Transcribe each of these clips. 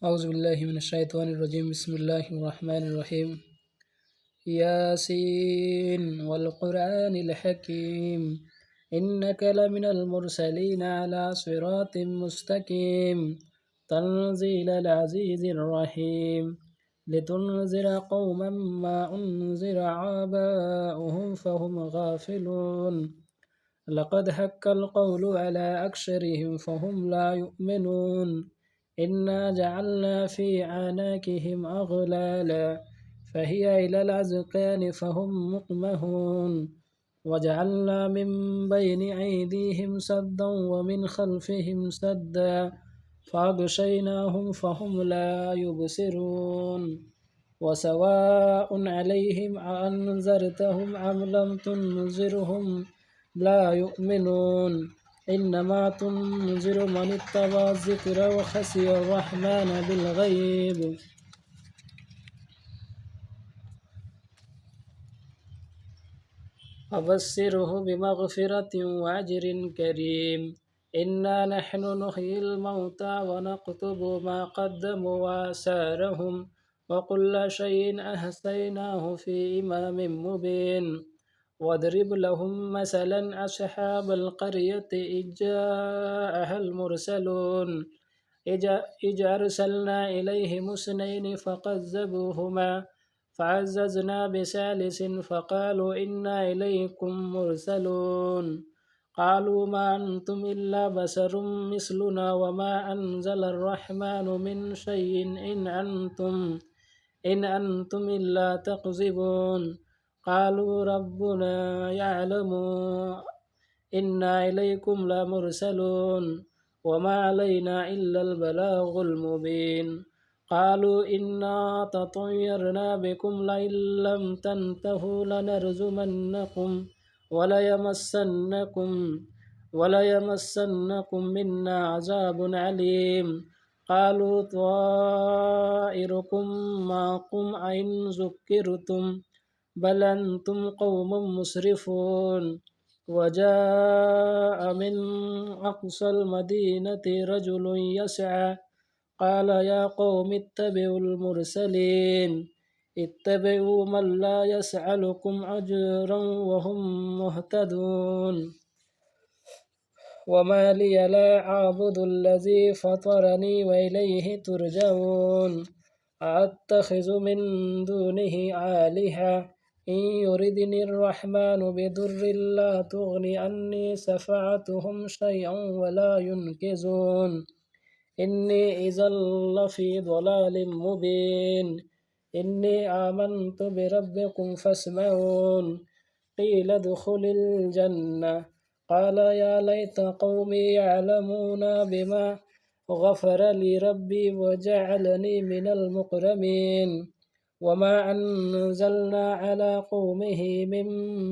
أعوذ بالله من الشيطان الرجيم. بسم الله الرحمن الرحيم. ياسين والقرآن الحكيم إنك لمن المرسلين على صراط مستقيم تنزيل العزيز الرحيم لتنذر قوما ما أنذر آباؤهم فهم غافلون لقد حق القول على أكثرهم فهم لا يؤمنون إنا جعلنا في أعناقهم أغلالا فهي إلى الأذقان فهم مقمحون وجعلنا من بين أيديهم سدا ومن خلفهم سدا فأغشيناهم فهم لا يبصرون وسواء عليهم أأنذرتهم أم لم تنذرهم لا يؤمنون إنما تنذر من اتبع الذكر وخشي الرحمن بالغيب فبشره بمغفرة وأجر كريم إنا نحن نحيي الموتى ونكتب ما قدموا وآثارهم وكل شيء أحصيناه في إمام مبين واضرب لهم مثلا أصحاب القرية إذ جاءها المرسلون إذ أرسلنا إليهم اثنين فكذبوهما فعززنا بثالث فقالوا إنا إليكم مرسلون قالوا ما أنتم إلا بشر مثلنا وما أنزل الرحمن من شيء إن أنتم إلا تكذبون قالوا ربنا يعلم إنا إليكم لمرسلون وما علينا إلا البلاغ المبين قالوا إنا تطيرنا بكم لئن لم تنتهوا لنرجمنكم وليمسنكم منا عذاب عليم قالوا طائركم معكم أئن ذكرتم بل أنتم قوم مسرفون وجاء من أقصى المدينة رجل يسعى قال يا قوم اتبعوا المرسلين اتبعوا من لا يسألكم أجرا وهم مهتدون وما لي لا أعبد الذي فطرني وإليه ترجعون أتخذ من دونه آلهة إن يردني الرحمن بضر لا تغني عني شفاعتهم شيئا ولا ينقذون إني إذا لفي ضلال مبين إني آمنت بربكم فاسمعون قيل ادخل الجنة قال يا ليت قومي يعلمون بما غفر لي ربي وجعلني من المكرمين وما أنزلنا على قومه من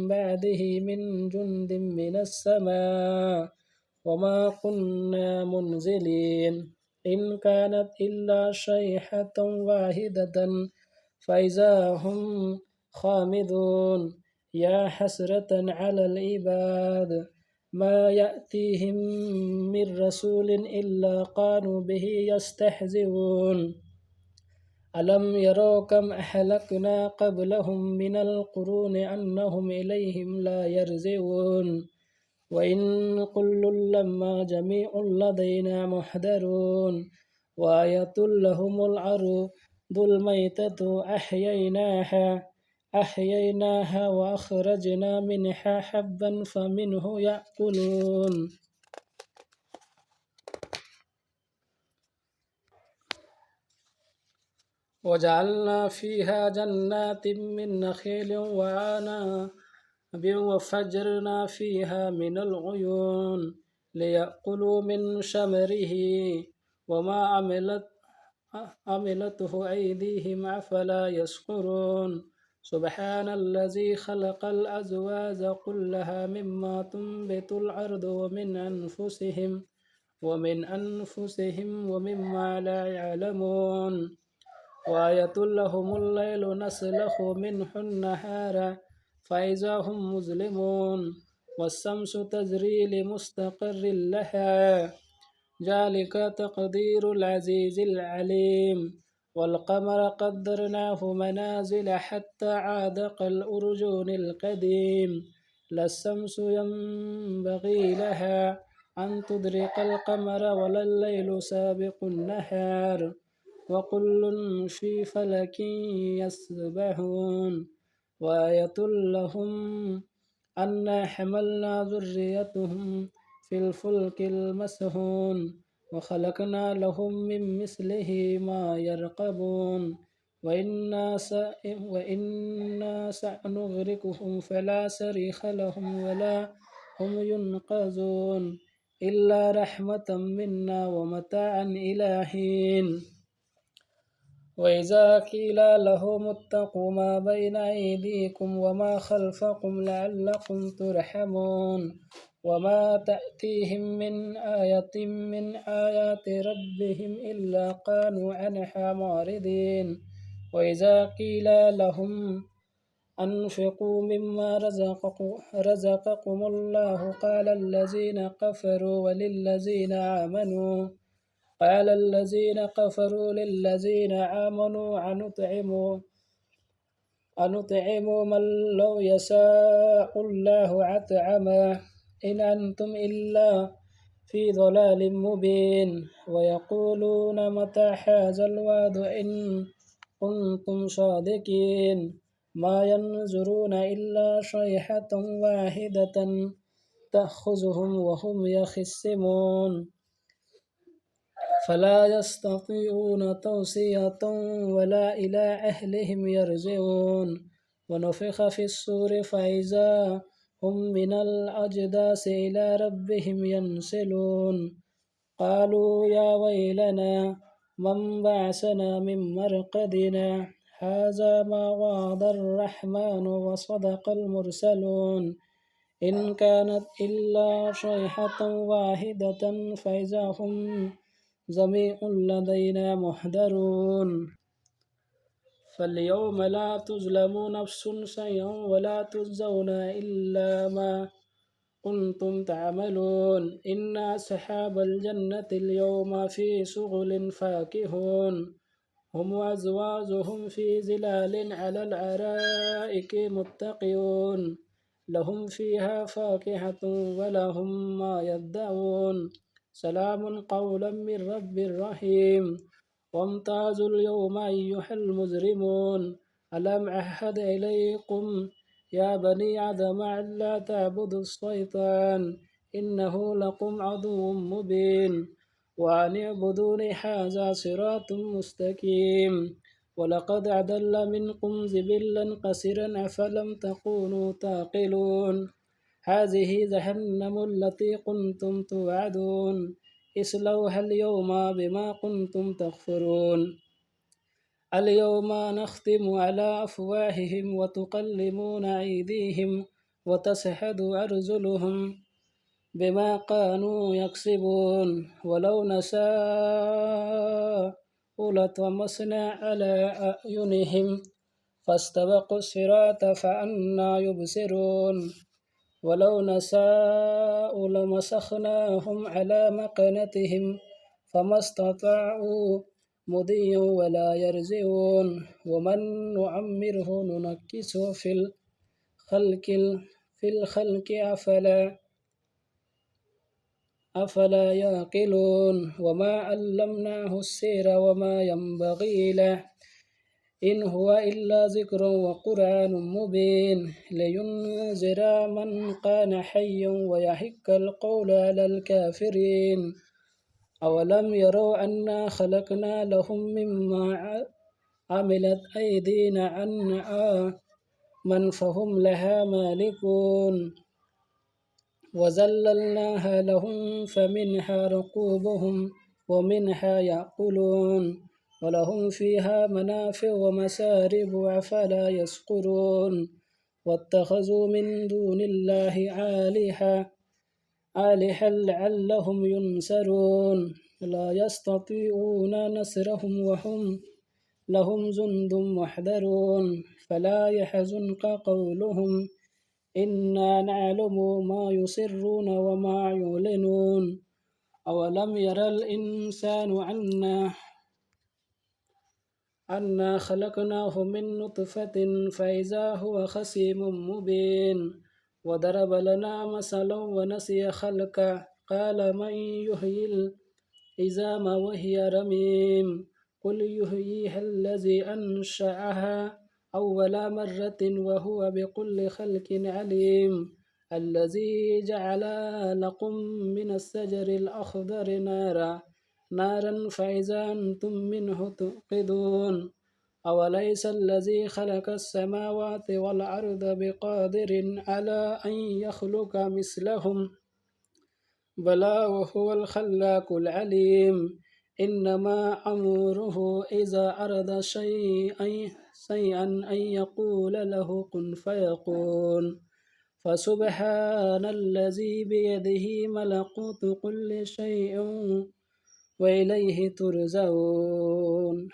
بعده من جند من السماء وما كنا منزلين إن كانت إلا صيحة واحدة فإذا هم خامدون يا حسرة على العباد ما يأتيهم من رسول إلا قالوا به يستهزئون ألم يروا كم أهلكنا قبلهم من القرون أنهم إليهم لا يرجعون وإن كل لما جميع لدينا محضرون وآية لهم الأرض الميتة أحييناها وأخرجنا منها حبا فمنه يأكلون وجعلنا فيها جنات من نخيل وعنب وفجرنا فيها من العيون ليأكلوا من ثمره وما عملته أيديهم أفلا يشكرون سبحان الذي خلق الأزواج كلها مما تنبت الأرض ومن أنفسهم ومما لا يعلمون وآية لهم الليل نسلخ منه النهار فإذا هم مظلمون والشمس تجري لمستقر لها ذلك تقدير العزيز العليم. والقمر قدرناه منازل حتى عاد كالأرجون القديم. لا الشمس ينبغي لها أن تدرك القمر ولا الليل سابق النهار وكل في فلك يسبحون. وآية لهم أنا حملنا ذريتهم في الفلك المسهون وخلقنا لهم من مثله ما يركبون وإنا سنغرقهم فلا صريخ لهم ولا هم ينقذون إلا رحمة منا ومتاعا إلى حين. وإذا قيل لهم اتقوا ما بين أيديكم وما خلفكم لعلكم ترحمون وما تأتيهم من آية من آيات ربهم إلا كانوا عنها معرضين. وإذا قيل لهم أنفقوا مما رزقكم الله قال الذين كفروا للذين آمنوا أنطعم من لو يشاء الله أطعمه إن أنتم إلا في ضلال مبين. ويقولون متى هذا الوعد إن كنتم صادقين ما ينظرون إلا صيحة واحدة تأخذهم وهم يخصمون فلا يستطيعون توصية ولا إلى أهلهم يرجعون. ونفخ في الصور فإذا هم من الأجداث إلى ربهم ينسلون قالوا يا ويلنا من بعثنا من مرقدنا هذا ما وعد الرحمن وصدق المرسلون إن كانت إلا صيحة واحدة فإذا هم جميع لدينا محضرون. فاليوم لا تظلم نفس شيئا ولا تجزون إلا ما كنتم تعملون إن أصحاب الجنة اليوم في شغل فاكهون هم وأزواجهم في ظلال على الأرائك متقون لهم فيها فاكهة ولهم ما يدعون سلام قولا من رب رحيم. وامتازوا اليوم أيها المجرمون ألم أعهد إليكم يا بني آدم ألا تعبدوا الشيطان إنه لكم عدو مبين وأن اعبدوني هذا صراط مستقيم. ولقد أضل منكم جبلا كثيرا أفلم تكونوا تعقلون هذه جهنم التي كنتم توعدون اصلوها اليوم بما كنتم تكفرون اليوم نختم على أفواههم وتكلمنا أيديهم وتشهد أرجلهم بما كانوا يكسبون ولو نشاء لطمسنا على أعينهم فاستبقوا الصراط فأنى يبصرون ولو نشاء لمسخناهم على مكانتهم فما استطاعوا مضيا ولا يرجعون ومن نعمره ننكسه في الخلق أفلا يعقلون وما علمناه السير وما ينبغي له إن هو إلا ذكر وقرآن مبين لينذر من كان حيا ويحق القول على الكافرين أولم يروا أنا خلقنا لهم مما عملت أيدينا أنعاما فهم لها مالكون وذللناها لهم فمنها ركوبهم ومنها يأكلون ولهم فيها منافع ومشارب أفلا يشكرون واتخذوا من دون الله آلهة لعلهم ينصرون لا يستطيعون نصرهم وهم لهم جند محضرون فلا يحزنك قولهم إنا نعلم ما يسرون وما يعلنون أولم ير الإنسان أنا خلقناه من نطفة فإذا هو خصيم مبين وضرب لنا مثلا ونسي خلقه قال من يحيي العظام وهي رميم قل يحييها الذي أنشأها أول مرة وهو بكل خلق عليم الذي جعل لكم من الشجر الأخضر نارا فإذا أنتم منه توقدون أوليس الذي خلق السماوات والأرض بقادر على أن يخلق مثلهم بلى وهو الخلاق العليم إنما أمره إذا أراد شيئا أن يقول له كن فيكون فسبحان الذي بيده ملكوت كل شيء وإليه ترجعون